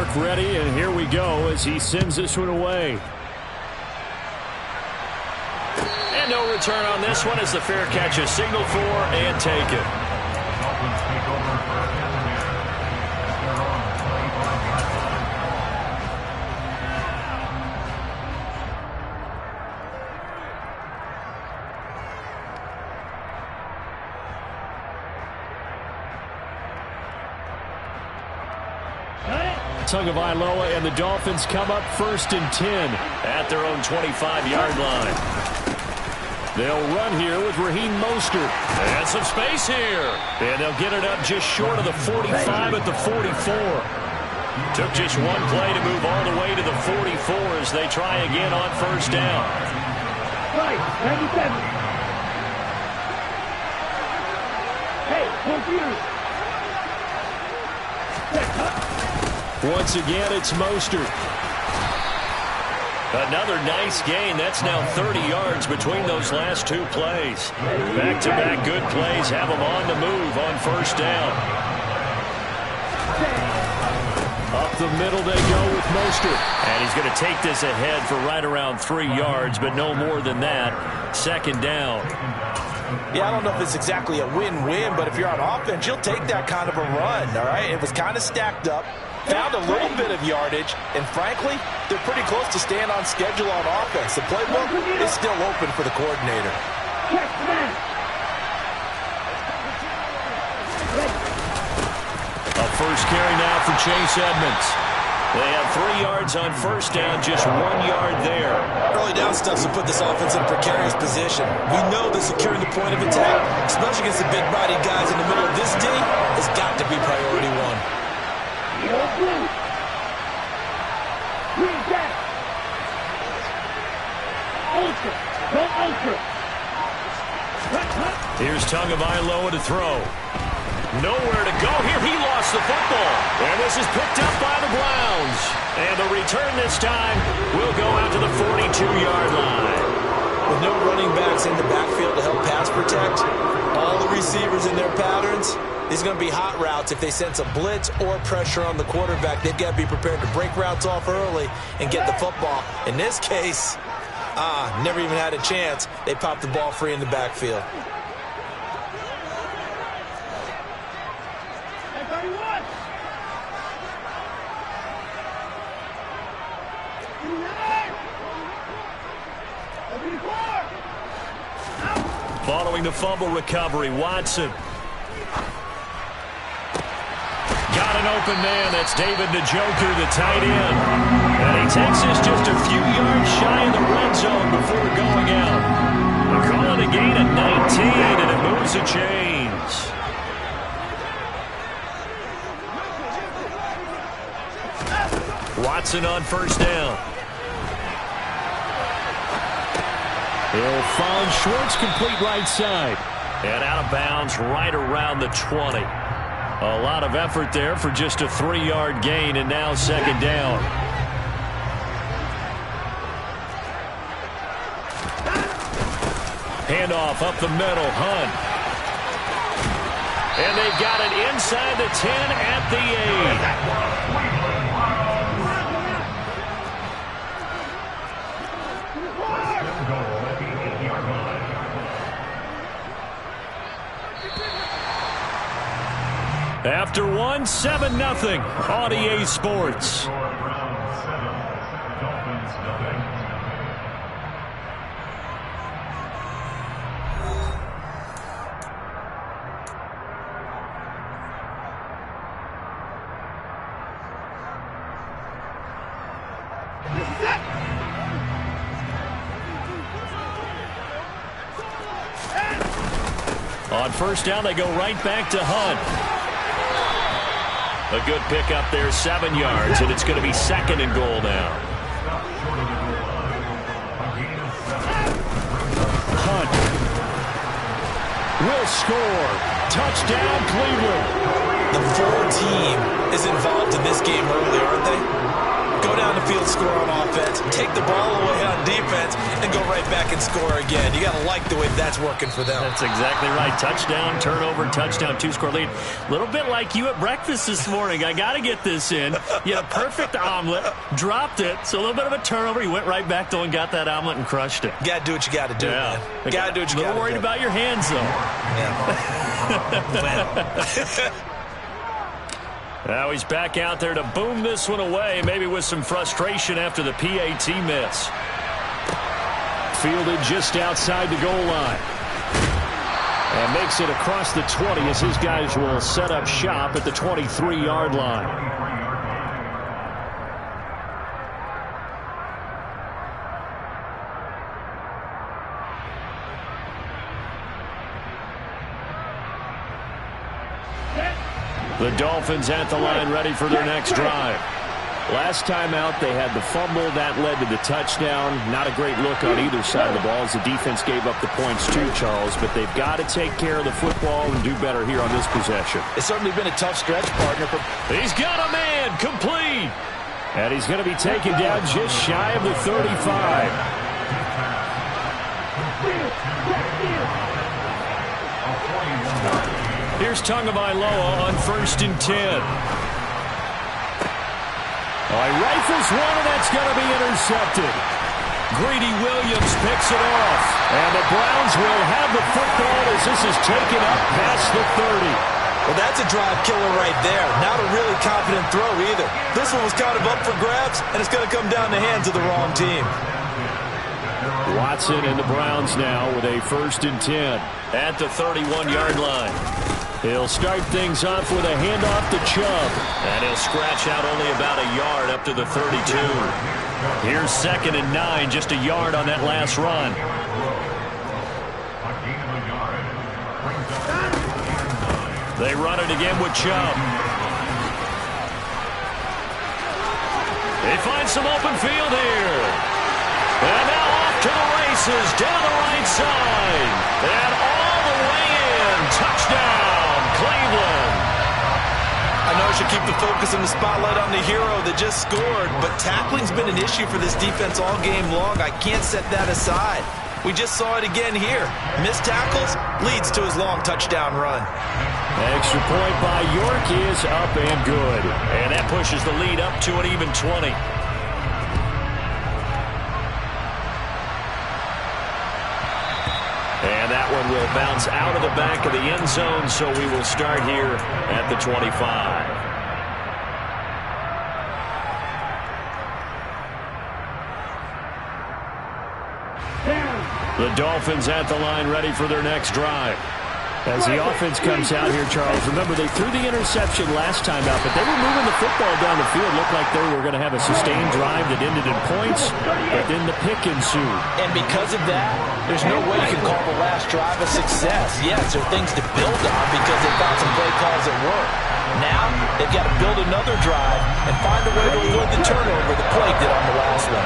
mark ready, and here we go as he sends this one away. And no return on this one as the fair catch is signaled for and taken. Tagovailoa and the Dolphins come up 1st and 10 at their own 25-yard line. They'll run here with Raheem Mostert. And some space here. And they'll get it up just short of the 45 at the 44. Took just one play to move all the way to the 44 as they try again on 1st down. Right, 97. Hey, once again, it's Mostert. Another nice gain. That's now 30 yards between those last two plays. Back-to-back good plays have them on the move on 1st down. Up the middle they go with Mostert. And he's going to take this ahead for right around 3 yards, but no more than that. 2nd down. Yeah, I don't know if it's exactly a win-win, but if you're on offense, you'll take that kind of a run, all right? It was kind of stacked up. Found a little bit of yardage, and frankly, they're pretty close to staying on schedule on offense. The playbook is still open for the coordinator. A first carry now for Chase Edmonds. They have 3 yards on 1st down, just 1 yard there. Early down stuff to put this offense in a precarious position. We know that securing the point of attack, especially against the big-bodied guys in the middle of this D, has got to be priority one. Here's Tagovailoa to throw. Nowhere to go here. He lost the football. And this is picked up by the Browns. And the return this time will go out to the 42-yard line. With no running backs in the backfield to help pass protect, all the receivers in their patterns, these are going to be hot routes. If they sense a blitz or pressure on the quarterback, they've got to be prepared to break routes off early and get the football. In this case, never even had a chance. They popped the ball free in the backfield. Following the fumble recovery, Watson. Got an open man. That's David Njoku, the tight end. And he takes this just a few yards shy of the red zone before going out. They're calling a gain at 19, and it moves the chains. Watson on 1st down. He'll find Schwartz complete right side. And out of bounds right around the 20. A lot of effort there for just a 3-yard gain, and now 2nd down. Handoff up the middle, Hunt. And they've got it inside the 10 at the 8. After 1, 7-0 on EA Sports. On 1st down, they go right back to Hunt. A good pickup there, 7 yards, and it's going to be 2nd and goal now. Hunt will score. Touchdown, Cleveland. The 4 team is involved in this game early, aren't they? Go down the field, score on offense. take the ball away on defense, and go right back and score again. You got to like the way that's working for them. That's exactly right. Touchdown, turnover, touchdown, 2-score lead. A little bit like you at breakfast this morning. I got to get this in. You had a perfect omelet, dropped it, so a little bit of a turnover. You went right back though and got that omelet and crushed it. You got to do what you got to do, man. You got to do what you got to do. A little worried about your hands, though. Yeah. Now he's back out there to boom this one away, maybe with some frustration after the PAT miss. Fielded just outside the goal line. And makes it across the 20 as his guys will set up shop at the 23-yard line. The Dolphins at the line ready for their next drive. Last time out, they had the fumble. That led to the touchdown. Not a great look on either side of the ball as the defense gave up the points too, Charles. But they've got to take care of the football and do better here on this possession. It's certainly been a tough stretch, partner. He's got a man complete. And he's going to be taken down just shy of the 35. Here's Tagovailoa on 1st and 10. He rifles one, and that's going to be intercepted. Greedy Williams picks it off. And the Browns will have the football as this is taken up past the 30. Well, that's a drive killer right there. Not a really confident throw either. This one was kind of up for grabs, and it's going to come down the hands of the wrong team. Watson and the Browns now with a 1st and 10 at the 31-yard line. He'll start things off with a handoff to Chubb. And he'll scratch out only about a yard up to the 32. Here's 2nd and 9, just a yard on that last run. They run it again with Chubb. They find some open field here. And now off to the races down the right side. And all the way in. Touchdown, Cleveland. I know I should keep the focus and the spotlight on the hero that just scored, but tackling's been an issue for this defense all game long. I can't set that aside. We just saw it again here. Missed tackles leads to his long touchdown run. Extra point by York is up and good. And that pushes the lead up to an even 20. And that one will bounce out of the back of the end zone, so we will start here at the 25. The Dolphins at the line ready for their next drive. As the offense comes out here, Charles, remember they threw the interception last time out, but they were moving the football down the field. Looked like they were going to have a sustained drive that ended in points, but then the pick ensued. And because of that, there's no way you can call the last drive a success. Yes, there are things to build on because they found some great calls at work. Now, they've got to build another drive and find a way to avoid the turnover the play did on the last one.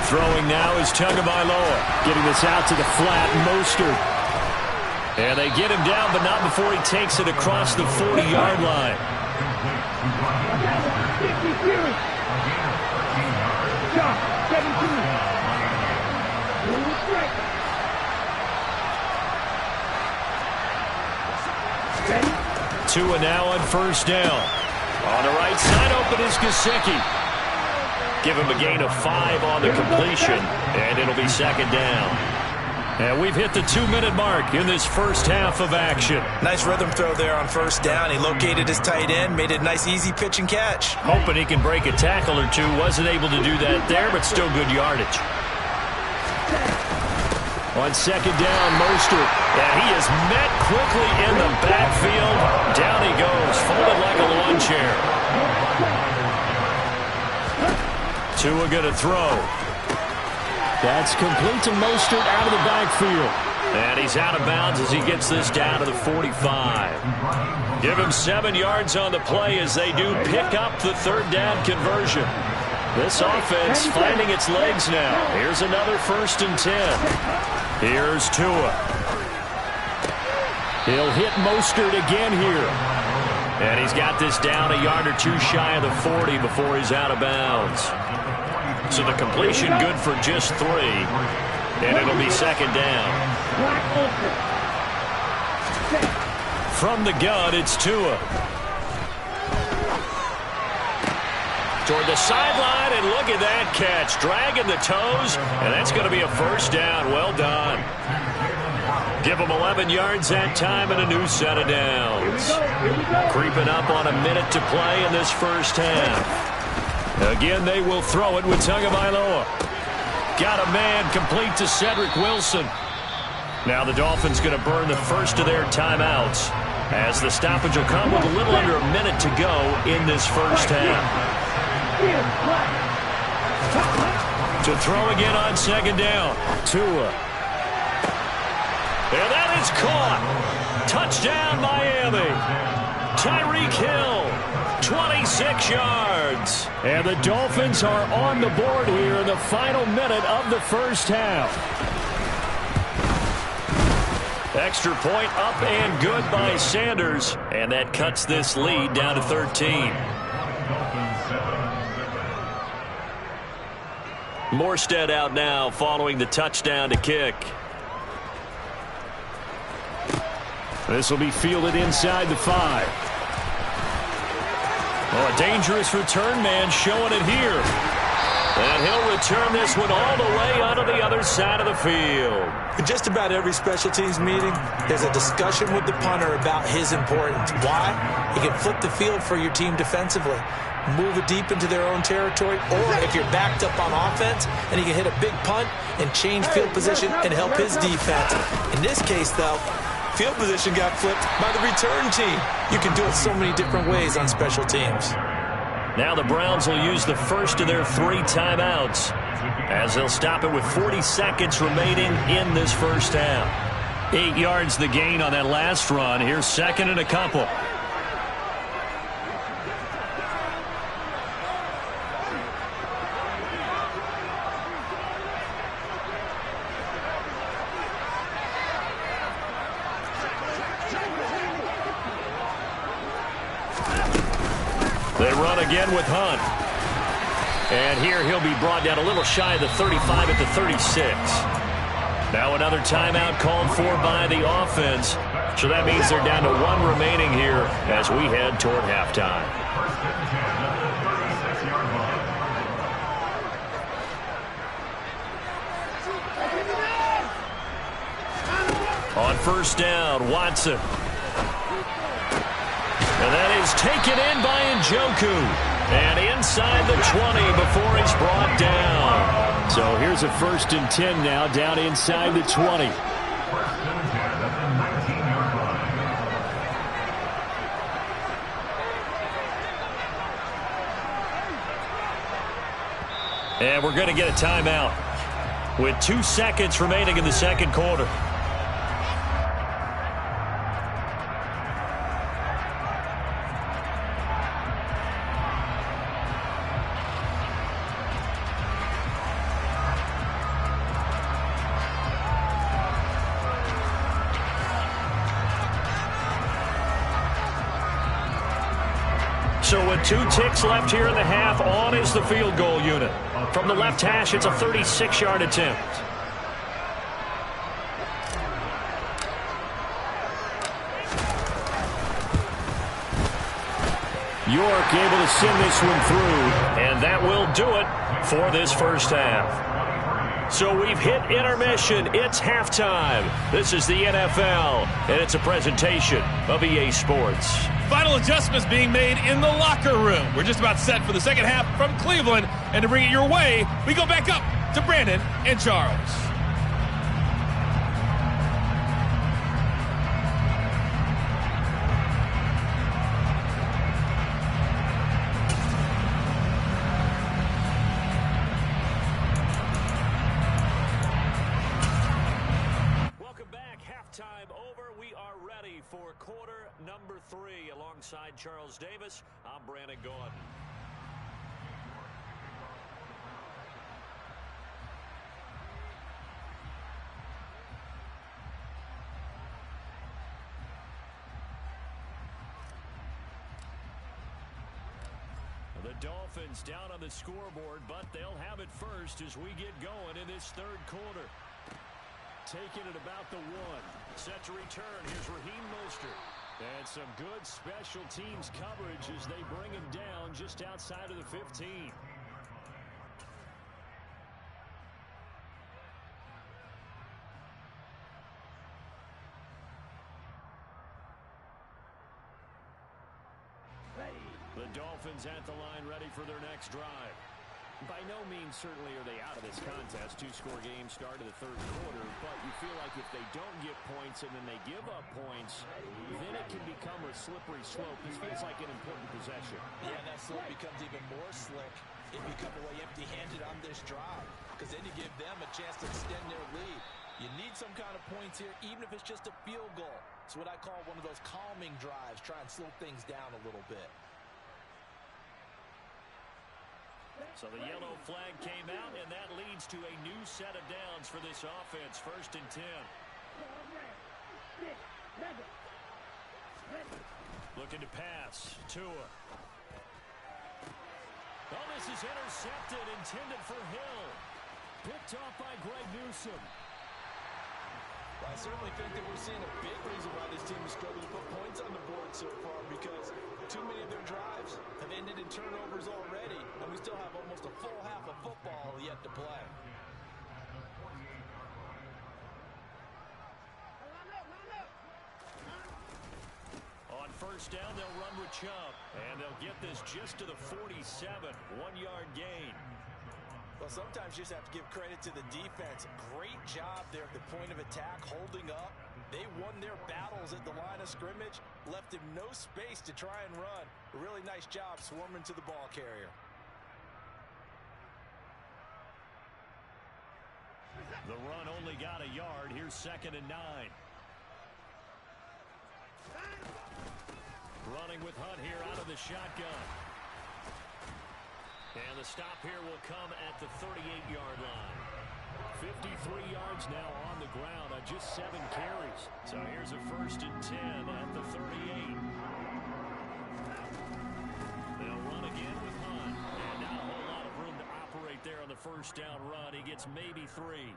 Throwing now is Tagovailoa. Getting this out to the flat, Mostert. And they get him down, but not before he takes it across the 40-yard line. Tua now on 1st down. On the right side, open is Gesicki. Give him a gain of 5 on the completion, and it'll be 2nd down. And we've hit the 2-minute mark in this first half of action. Nice rhythm throw there on 1st down. He located his tight end, made it a nice easy pitch and catch. Hoping he can break a tackle or two. Wasn't able to do that there, but still good yardage. On 2nd down, Mostert. And he is met quickly in the backfield. Down he goes, folded like a lawn chair. Tua going to throw. That's complete to Mostert out of the backfield. And he's out of bounds as he gets this down to the 45. Give him 7 yards on the play as they do pick up the 3rd down conversion. This offense finding its legs now. Here's another 1st and 10. Here's Tua. He'll hit Mostert again here. And he's got this down a yard or two shy of the 40 before he's out of bounds. So the completion good for just 3. And it'll be second down. From the gun, it's Tua. Toward the sideline, and look at that catch. Dragging the toes, and that's going to be a first down. Well done. Give them 11 yards that time and a new set of downs. Creeping up on a minute to play in this first half. Again, they will throw it with Tagovailoa. Got a man complete to Cedric Wilson. Now the Dolphins going to burn the first of their timeouts as the stoppage will come with a little under a minute to go in this first half. To throw again on second down. Tua. And that is caught. Touchdown, Miami. Tyreek Hill, 26 yards. And the Dolphins are on the board here in the final minute of the first half. Extra point up and good by Sanders. And that cuts this lead down to 13. Morstead out now following the touchdown to kick. This will be fielded inside the 5. Oh, a dangerous return man showing it here. And he'll return this one all the way onto the other side of the field. In just about every special teams meeting, there's a discussion with the punter about his importance. Why? He can flip the field for your team defensively, move it deep into their own territory, or if you're backed up on offense, and he can hit a big punt and change field position and help his defense. In this case, though, field position got flipped by the return team. You can do it so many different ways on special teams. Now the Browns will use the first of their 3 timeouts as they'll stop it with 40 seconds remaining in this first half. 8 yards the gain on that last run. Here's second and a couple. They run again with Hunt. And here he'll be brought down a little shy of the 35 at the 36. Now another timeout called for by the offense. So that means they're down to 1 remaining here as we head toward halftime. On first down, Watson. And that is taken in by Njoku. And inside the 20 before he's brought down. So here's a 1st and 10 now, down inside the 20. And we're going to get a timeout with 2 seconds remaining in the second quarter. So with 2 ticks left here in the half, on is the field goal unit. From the left hash, it's a 36-yard attempt. York able to send this one through, and that will do it for this first half. So we've hit intermission. It's halftime. This is the NFL, and it's a presentation of EA Sports. Final adjustments being made in the locker room. We're just about set for the second half from Cleveland. And to bring it your way, we go back up to Brandon and Charles. For quarter number 3, alongside Charles Davis, I'm Brandon Gaudin. The Dolphins down on the scoreboard, but they'll have it first as we get going in this third quarter. Taking it about the 1. Set to return. Here's Raheem Mostert. And some good special teams coverage as they bring him down just outside of the 15. The Dolphins at the line ready for their next drive. By no means certainly are they out of this contest. 2-score game start of the third quarter, but you feel like if they don't get points and then they give up points, then it can become a slippery slope. This feels like an important possession. Yeah, and that slope becomes even more slick if you come away empty-handed on this drive, because then you give them a chance to extend their lead. You need some kind of points here, even if it's just a field goal. It's what I call one of those calming drives. Try and slow things down a little bit. So the yellow flag came out, and that leads to a new set of downs for this offense. 1st and 10. Looking to pass. Tua. Oh, this is intercepted, intended for Hill. Picked off by Greg Newsome. Well, I certainly think that we're seeing a big reason why this team is struggling to put points on the board so far, because too many of their drives have ended in turnovers already, and we still have almost a full half of football yet to play. On 1st down, they'll run with Chubb, and they'll get this just to the 47. 1-yard gain. Well, sometimes you just have to give credit to the defense. Great job there at the point of attack, holding up. They won their battles at the line of scrimmage, left him no space to try and run. A really nice job swarming to the ball carrier. The run only got a yard. Here's 2nd and 9. Running with Hunt here out of the shotgun. And the stop here will come at the 38-yard line. 53 yards now on the ground on just 7 carries. So here's a 1st and 10 at the 38. They'll run again with Hunt. And not a whole lot of room to operate there on the 1st down run. He gets maybe 3.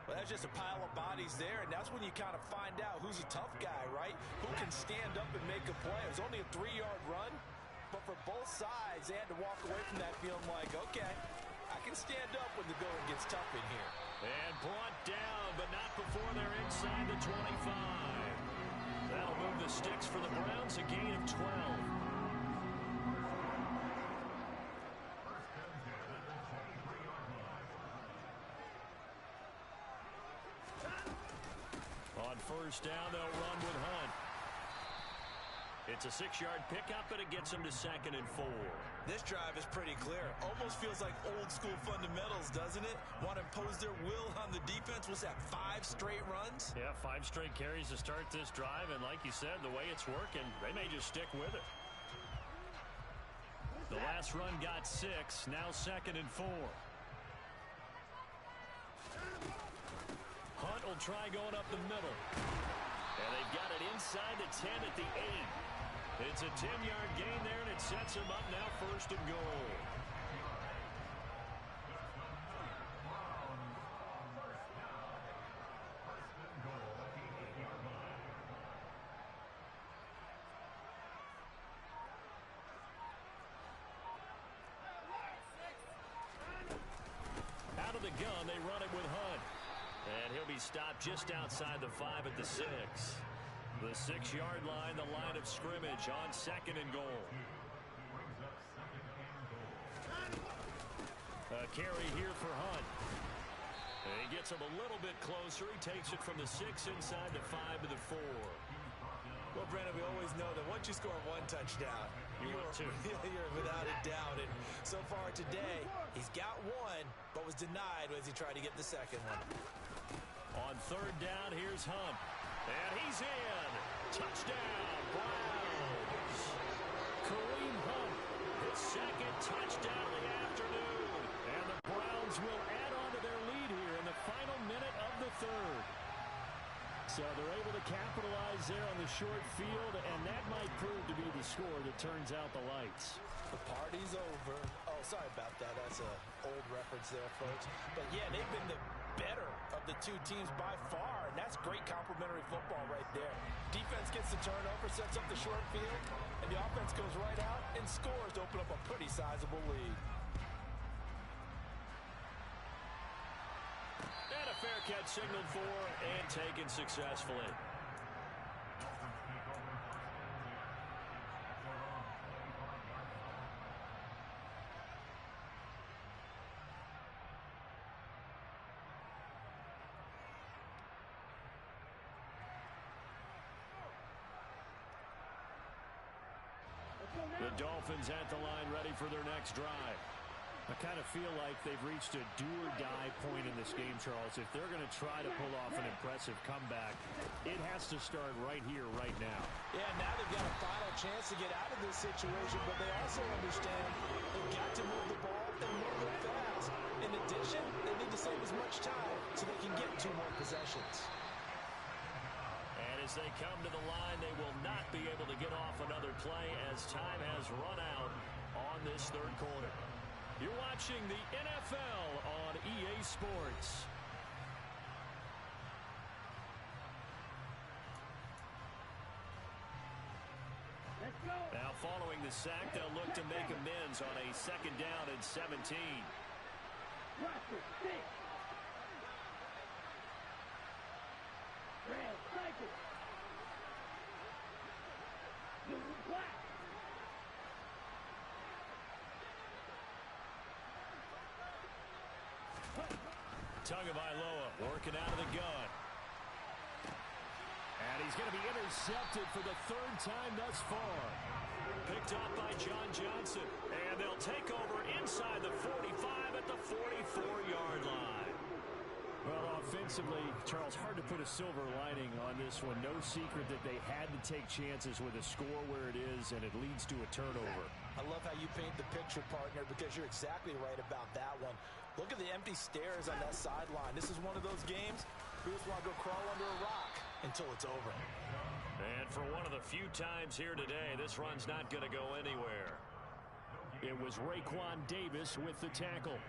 Well, that's just a pile of bodies there, and that's when you kind of find out who's a tough guy, right? Who can stand up and make a play. It was only a 3-yard run. But for both sides, they had to walk away from that feeling like, okay, I can stand up when the going gets tough in here. And brought down, but not before they're inside the 25. That'll move the sticks for the Browns, a gain of 12. On 1st down, they'll run with Hunt. It's a 6-yard pickup, and it gets them to 2nd and 4. This drive is pretty clear. Almost feels like old-school fundamentals, doesn't it? Want to impose their will on the defense. What's that, 5 straight runs? Yeah, 5 straight carries to start this drive, and like you said, the way it's working, they may just stick with it. The last run got 6, now 2nd and 4. Hunt will try going up the middle. And they've got it inside the 10 at the 8. It's a 10-yard gain there, and it sets them up now 1st and goal. Out of the gun, they run it with Hunt. And he'll be stopped just outside the 5 at the 6. The 6-yard line, the line of scrimmage on 2nd and goal. A carry here for Hunt. And he gets him a little bit closer. He takes it from the 6 inside the 5 to the 4. Well, Brandon, we always know that once you score 1 touchdown, you're without a doubt. And so far today, he's got 1, but was denied as he tried to get the 2nd one. On 3rd down, here's Hunt. And he's in. Touchdown, Browns. Kareem Hunt, his 2nd touchdown of the afternoon. And the Browns will add on to their lead here in the final minute of the 3rd. So they're able to capitalize there on the short field, and that might prove to be the score that turns out the lights. The party's over. Oh, sorry about that. That's an old reference there, folks. But, yeah, they've been the better of the two teams by far, and that's great complimentary football right there. Defense gets the turnover, sets up the short field, and the offense goes right out and scores to open up a pretty sizable lead. And a fair catch signaled for and taken successfully. The Dolphins at the line ready for their next drive. I kind of feel like they've reached a do-or-die point in this game, Charles. If they're going to try to pull off an impressive comeback, it has to start right here, right now. Yeah, now they've got a final chance to get out of this situation, but they also understand they've got to move the ball and move it fast. In addition, they need to save as much time so they can get 2 more possessions. And as they come to the line, they will not be able to get off another play as time has run out on this third quarter. You're watching the NFL on EA Sports. Let's go. Now following the sack, they'll look to make amends on a 2nd down and 17. Watch it. 6. Red, cycle. Black. Tagovailoa working out of the gun. And he's going to be intercepted for the 3rd time thus far. Picked up by John Johnson. And they'll take over inside the 45 at the 44-yard line. Well, offensively, Charles, hard to put a silver lining on this one. No secret that they had to take chances with a score where it is, and it leads to a turnover. I love how you paint the picture, partner, because you're exactly right about that one. Look at the empty stares on that sideline. This is one of those games we just want to go crawl under a rock until it's over. And for one of the few times here today, this run's not going to go anywhere. It was Raekwon Davis with the tackle.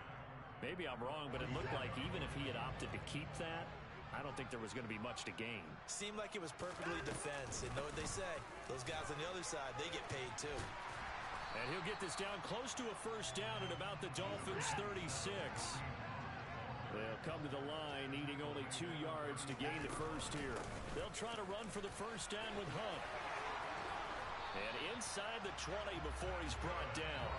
Maybe I'm wrong, but it looked like even if he had opted to keep that, I don't think there was going to be much to gain. Seemed like it was perfectly defense. And know what they say? Those guys on the other side, they get paid too. And he'll get this down close to a 1st down at about the Dolphins' 36. They'll come to the line, needing only 2 yards to gain the 1st here. They'll try to run for the 1st down with Hunt. And inside the 20 before he's brought down.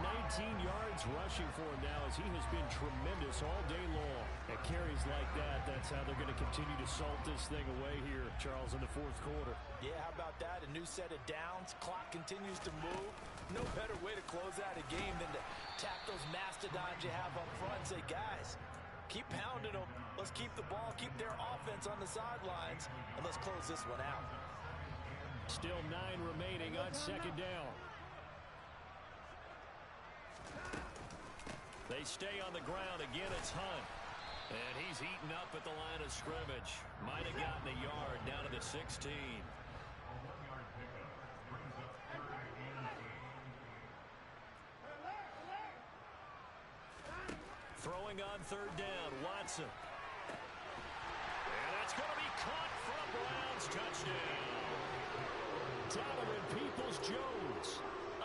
119 yards rushing for him now as he has been tremendous all day long. At carries like that, that's how they're going to continue to salt this thing away here, Charles, in the 4th quarter. Yeah, how about that? A new set of downs. Clock continues to move. No better way to close out a game than to tap those mastodons you have up front and say, guys, keep pounding them. Let's keep the ball, keep their offense on the sidelines, and let's close this one out. Still 9 remaining on 2nd down. They stay on the ground. Again, it's Hunt. And he's eaten up at the line of scrimmage. Might have gotten a yard down to the 16. Throwing on 3rd down, Watson. And that's going to be caught for a Browns touchdown. Donovan Peoples-Jones,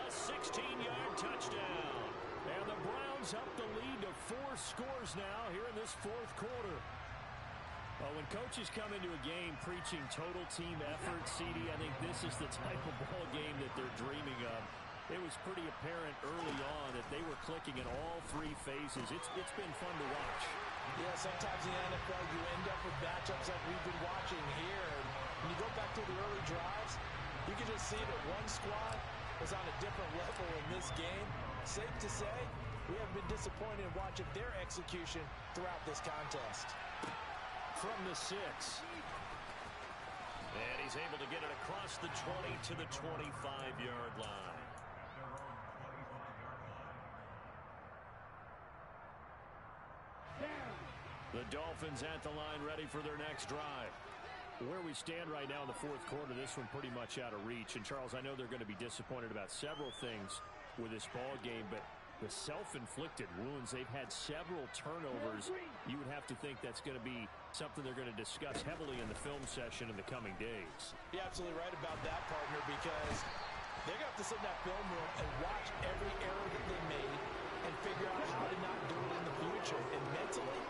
a 16-yard touchdown. And the Browns up the lead to 4 scores now here in this 4th quarter. Well, when coaches come into a game preaching total team effort, CD, I think this is the type of ball game that they're dreaming of. It was pretty apparent early on that they were clicking in all 3 phases. It's been fun to watch. Yeah, sometimes in the NFL you end up with matchups like we've been watching here. And when you go back to the early drives, you can just see that one squad was on a different level in this game. Safe to say, we haven't been disappointed in watching their execution throughout this contest. From the 6. And he's able to get it across the 20 to the 25-yard line. The Dolphins at the line ready for their next drive. Where we stand right now in the fourth quarter, this one pretty much out of reach. And, Charles, I know they're going to be disappointed about several things with this ball game, but the self-inflicted wounds, they've had several turnovers. You would have to think that's going to be something they're going to discuss heavily in the film session in the coming days. You're absolutely right about that, partner, because they're going to have to sit in that film room and watch every error that they made and figure out how to not do it in the future. And mentally,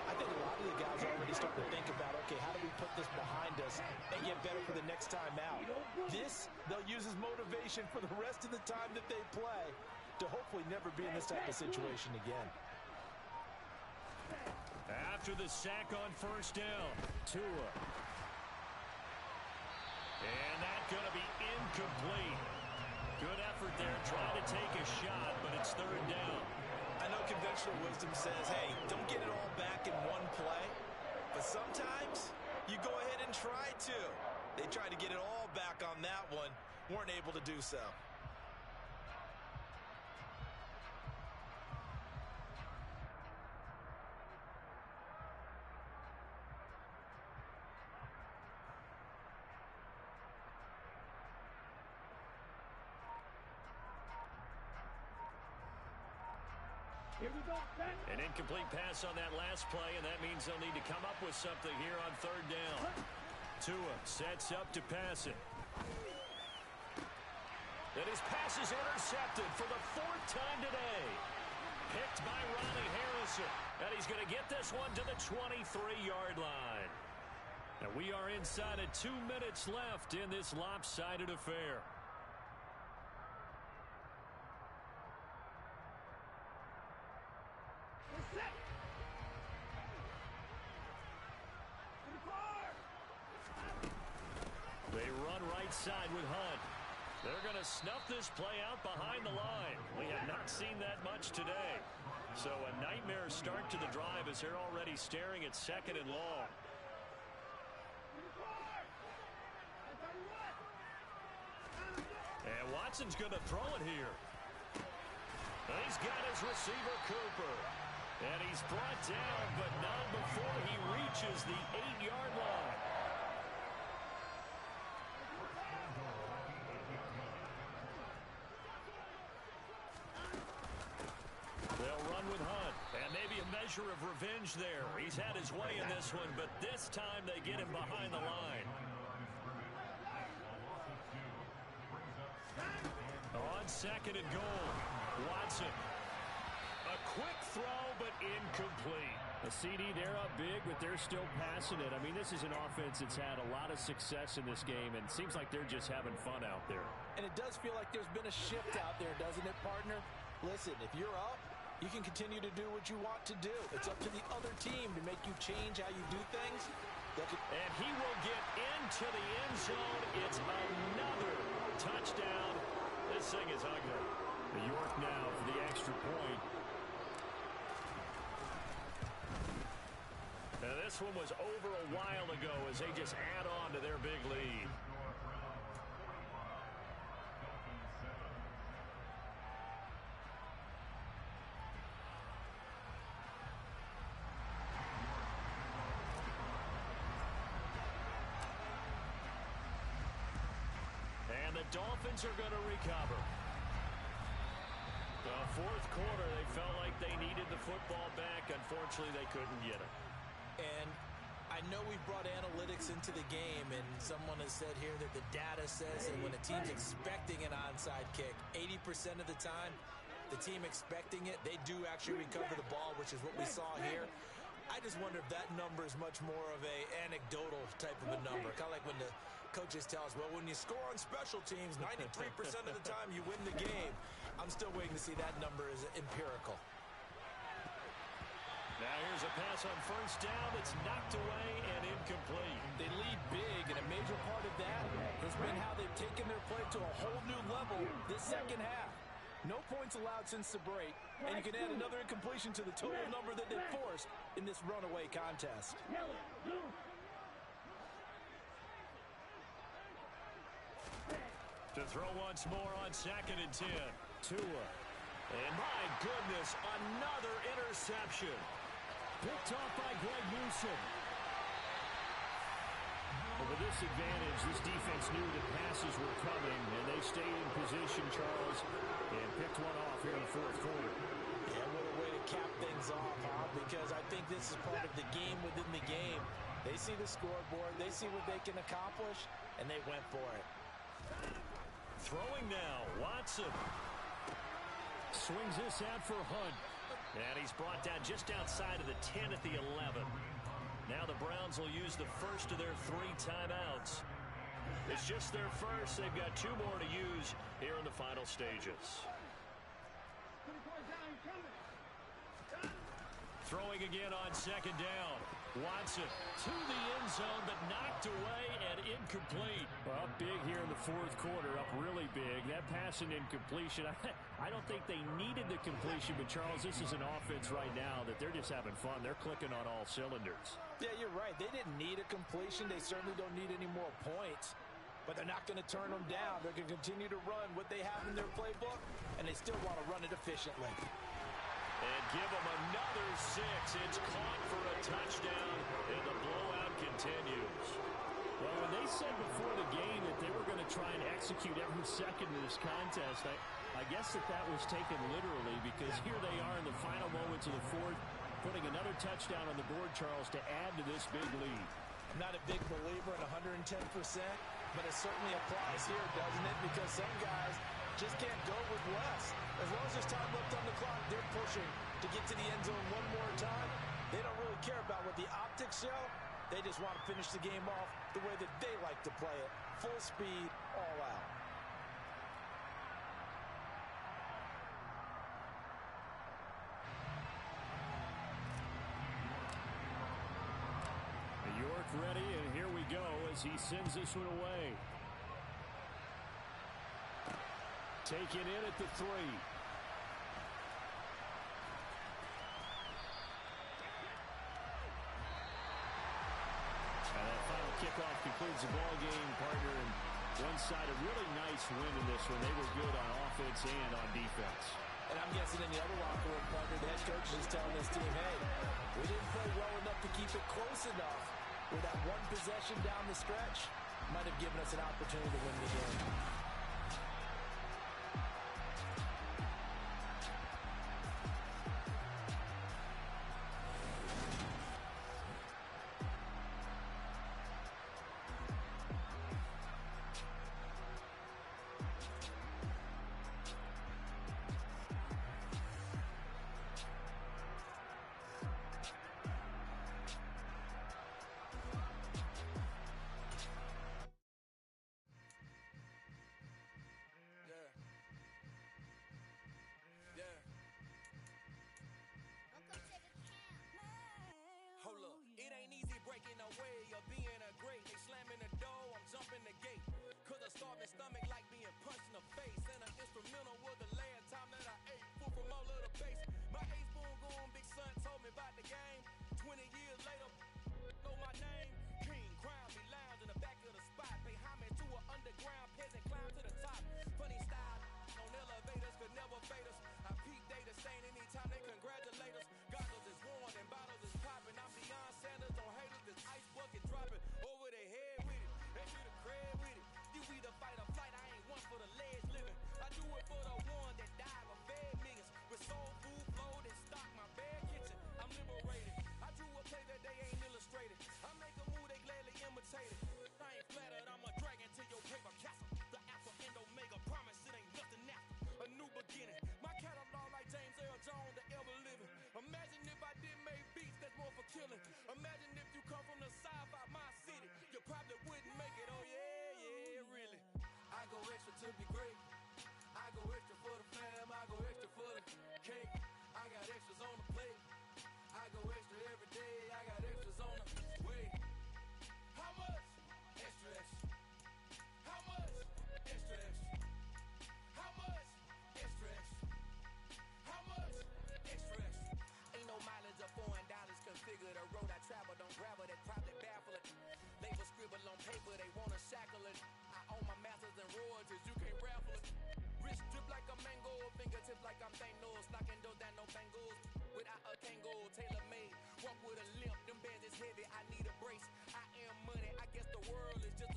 I think a lot of the guys are already starting to think about, okay, how do we put this behind us and get better for the next time out? This, they'll use as motivation for the rest of the time that they play to hopefully never be in this type of situation again. After the sack on first down, Tua. And that's going to be incomplete. Good effort there, trying to take a shot, but it's third down. I know conventional wisdom says, hey, don't get it all back in one play. But sometimes you go ahead and try to. They tried to get it all back on that one, weren't able to do so. Here we go. An incomplete pass on that last play, and that means they'll need to come up with something here on third down. Tua sets up to pass it. And his pass is intercepted for the fourth time today. Picked by Ronnie Harrison. And he's going to get this one to the 23-yard line. And we are inside of 2 minutes left in this lopsided affair. They run right side with Hunt. They're going to snuff this play out behind the line. We have not seen that much today. So a nightmare start to the drive as they're already staring at second and long. And Watson's going to throw it here. And he's got his receiver, Cooper. And he's brought down, but not before he reaches the 8-yard line. They'll run with Hunt, and maybe a measure of revenge there. He's had his way in this one, but this time they get him behind the line. On second and goal, Watson. A quick throw, but incomplete. A CD, they're up big, but they're still passing it. I mean, this is an offense that's had a lot of success in this game, and it seems like they're just having fun out there. And it does feel like there's been a shift out there, doesn't it, partner? Listen, if you're up, you can continue to do what you want to do. It's up to the other team to make you change how you do things. And he will get into the end zone. It's another touchdown. This thing is ugly. New York now for the extra point. Now this one was over a while ago as they just add on to their big lead. And the Dolphins are going to recover. The fourth quarter, they felt like they needed the football back. Unfortunately, they couldn't get it. And I know we've brought analytics into the game, and someone has said here that the data says that when a team's expecting an onside kick, 80% of the time, the team expecting it, they do actually recover the ball, which is what we saw here. I just wonder if that number is much more of a anecdotal type of a number. Kind of like when the coaches tell us, well, when you score on special teams, 93% of the time you win the game. I'm still waiting to see that number is empirical. Now here's a pass on first down that's knocked away and incomplete. They lead big, and a major part of that has been how they've taken their play to a whole new level this second half. No points allowed since the break, and you can add another incompletion to the total number that they forced in this runaway contest. To throw once more on second and 10. Tua. And my goodness, another interception. Picked off by Greg Newsom. disadvantage. This defense knew that passes were coming, and they stayed in position, Charles, and picked one off here in the fourth quarter. Yeah, what a way to cap things off, huh? Because I think this is part of the game within the game. They see the scoreboard, they see what they can accomplish, and they went for it. Throwing now, Watson. Swings this out for Hunt. And he's brought down just outside of the 10 at the 11. Now the Browns will use the first of their 3 timeouts. It's just their first. They've got 2 more to use here in the final stages. Throwing again on second down. Watson to the end zone, but knocked away and incomplete. Well, big here in the fourth quarter, up really big. That pass and incompletion, I don't think they needed the completion, but Charles, this is an offense right now that they're just having fun. They're clicking on all cylinders. Yeah, you're right. They didn't need a completion. They certainly don't need any more points, but they're not going to turn them down. They're going to continue to run what they have in their playbook, and they still want to run it efficiently. And give them another 6. It's caught for a touchdown, and the blowout continues. Well, when they said before the game that they were going to try and execute every second of this contest, I guess that was taken literally, because here they are in the final moments of the fourth, putting another touchdown on the board, Charles, to add to this big lead. I'm not a big believer in 110%, but it certainly applies here, doesn't it? Because some guys just can't go with less. As long as there's time left on the clock, they're pushing to get to the end zone one more time. They don't really care about what the optics show. They just want to finish the game off the way that they like to play it. Full speed, all out. York ready, and here we go as he sends this one away. Taken in at the 3. And that final kickoff concludes the ball game, partner. And one side, a really nice win in this one. They were good on offense and on defense. And I'm guessing in the other locker room, partner, the head coach is telling this team, hey, we didn't play well enough to keep it close enough. With that one possession down the stretch, might have given us an opportunity to win the game. Hold up, it ain't easy breaking away or being a great. They slamming the door, I'm jumping the gate. Cause a starving stomach like being punched in the face. And an instrumental was the last time that I ate food from all of the base. My ace spoon going, big son told me about the game. 20 years later, know my name. King, crown me, lounge in the back of the spot. Pay homage to an underground peasant, climb to the top. Funny style, on elevators could never fade us. I peep data stain anytime they congratulate us. Goggles is worn and bottles is popping. I'm beyond Sanders on haters, this ice bucket dropping over their head with it. They should have crab with it. You either fight or flight, I ain't one for the ledge living. I do it for the one that died or fed millions. With soul food, flowed and stock my bare kitchen. I'm liberated. I drew a play that they ain't illustrated. I make a move, they gladly imitate it. I ain't flattered, I'm a dragon to your paper castle. The alpha and omega, promise it ain't nothing after. A new beginning. My catalog like James Earl Jones, the ever living. Imagine if I did make beats that's more for killing. Imagine if you come from the side by my city. You probably wouldn't make it, oh yeah, really. I go extra to be great. I go extra for the fam, I go extra for the cake. I got extras on the plate. I go extra every day, I got extras on the way. How much? Extra, extra. How much? Extra, extra. How much? Extra, extra. How much? Extra, extra. Ain't no mileage of $4 configure the road I travel. Don't gravel, that probably baffle it. Label scribble on paper, they wanna shackle it. I own my masters and royalties, you can't raffle it. Wrist drip like a mango, fingertips like I'm Thanos. Knocking those down, no bangles. Without a Kango, tailor-made. Walk with a limp, them bands is heavy, I need a brace. I am money, I guess the world is just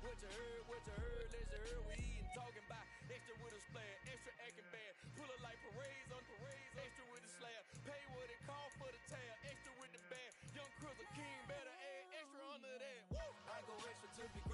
What you heard, let's hear we eating, talking about extra with a splash, extra acting bad. Pull it like parades on parades, extra with the slab. Pay what it cost for the tab, extra with the bag. Young Cruiser King better add extra under that. Woo! I go extra to be